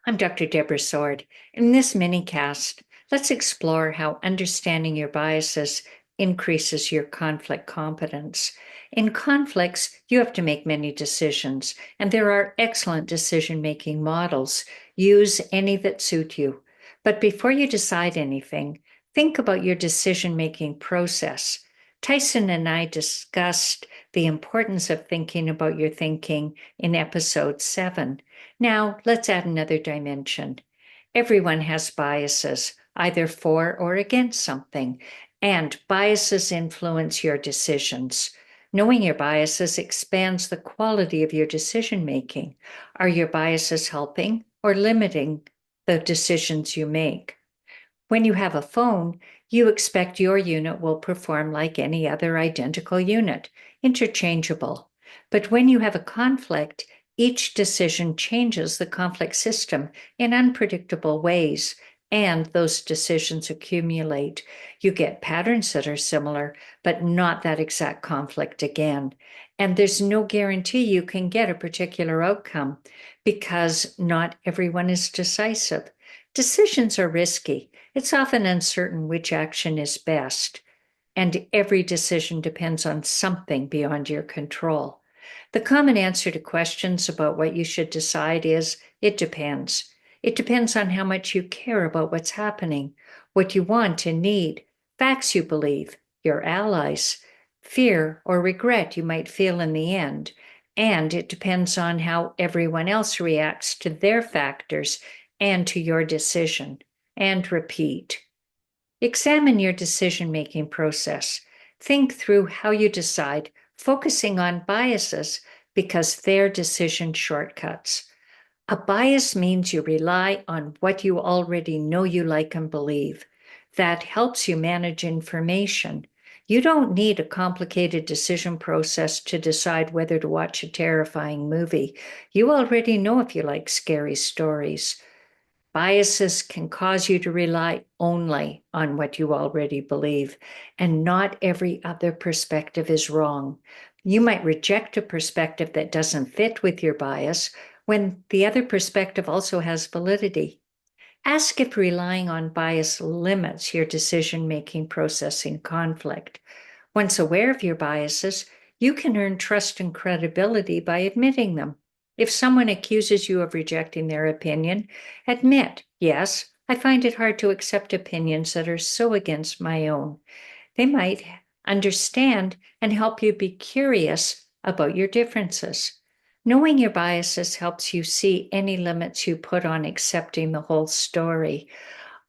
I'm Dr. Deborah Sword. In this mini-cast, let's explore how understanding your biases increases your conflict competence. In conflicts, you have to make many decisions, and there are excellent decision-making models. Use any that suit you. But before you decide anything, think about your decision-making process. Tyson and I discussed the importance of thinking about your thinking in episode 7. Now, let's add another dimension. Everyone has biases, either for or against something, and biases influence your decisions. Knowing your biases expands the quality of your decision making. Are your biases helping or limiting the decisions you make? When you have a phone, you expect your unit will perform like any other identical unit, interchangeable. But when you have a conflict, each decision changes the conflict system in unpredictable ways, and those decisions accumulate. You get patterns that are similar, but not that exact conflict again. And there's no guarantee you can get a particular outcome because not everyone is decisive. Decisions are risky. It's often uncertain which action is best, and every decision depends on something beyond your control. The common answer to questions about what you should decide is it depends. It depends on how much you care about what's happening, what you want and need, facts you believe, your allies, fear or regret you might feel in the end, and it depends on how everyone else reacts to their factors and to your decision. And repeat. Examine your decision-making process. Think through how you decide, focusing on biases because they're decision shortcuts. A bias means you rely on what you already know you like and believe. That helps you manage information. You don't need a complicated decision process to decide whether to watch a terrifying movie. You already know if you like scary stories. Biases can cause you to rely only on what you already believe, and not every other perspective is wrong. You might reject a perspective that doesn't fit with your bias when the other perspective also has validity. Ask if relying on bias limits your decision-making process in conflict. Once aware of your biases, you can earn trust and credibility by admitting them. If someone accuses you of rejecting their opinion, admit, yes, I find it hard to accept opinions that are so against my own. They might understand and help you be curious about your differences. Knowing your biases helps you see any limits you put on accepting the whole story.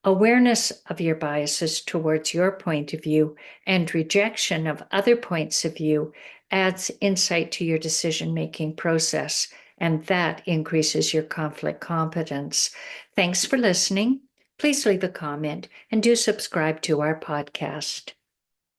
Awareness of your biases towards your point of view and rejection of other points of view adds insight to your decision-making process, and that increases your conflict competence. Thanks for listening. Please leave a comment and do subscribe to our podcast.